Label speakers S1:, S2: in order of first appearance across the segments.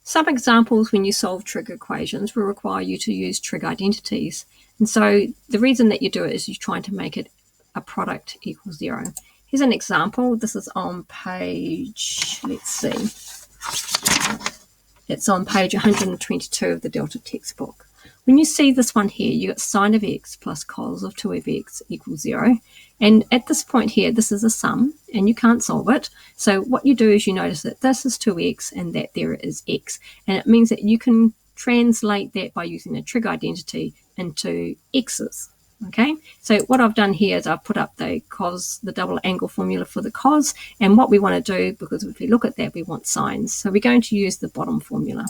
S1: Some examples when you solve trig equations will require you to use trig identities. And so the reason that you do it is you're trying to make it a product equals 0. Here's an example. This is on page, let's see. It's on page 122 of the Delta textbook. When you see this one here, you got sine of x plus cos of 2 of x equals 0. And at this point here, this is a sum, and you can't solve it. So what you do is you notice that this is 2x and that there is x. And it means that you can translate that by using a trig identity into x's. Okay, so what I've done here is I've put up the cos, the double angle formula for the cos, and what we want to do, because if we look at that, we want sines. So we're going to use the bottom formula.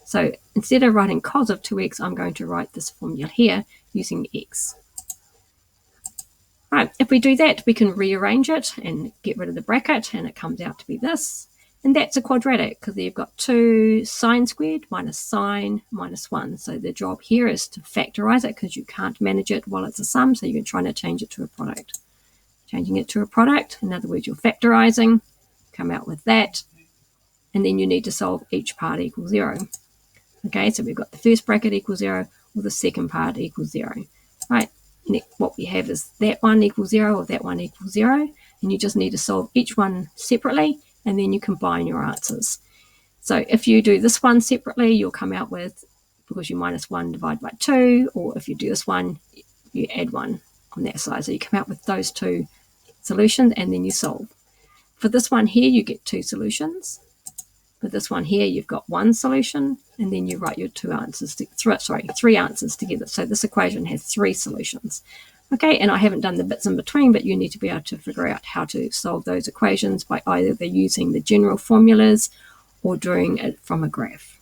S1: So instead of writing cos of 2x, I'm going to write this formula here using x. Right, if we do that, we can rearrange it and get rid of the bracket, and it comes out to be this. And that's a quadratic, because you've got 2 sine squared minus sine minus 1. So the job here is to factorize it, because you can't manage it while it's a sum, so you're trying to change it to a product. Changing it to a product, in other words, you're factorizing, come out with that, and then you need to solve each part equals 0. Okay, so we've got the first bracket equals 0, or the second part equals 0. Right, and what we have is that one equals 0, or that one equals 0, and you just need to solve each one separately, and then you combine your answers. So if you do this one separately, you'll come out with, because you minus 1 divided by 2, or if you do this one, you add 1 on that side. So you come out with those two solutions, and then you solve. For this one here, you get 2 solutions. For this one here, you've got 1 solution, and then you write your 3 answers together. So this equation has 3 solutions. Okay, and I haven't done the bits in between, but you need to be able to figure out how to solve those equations by either using the general formulas or doing it from a graph.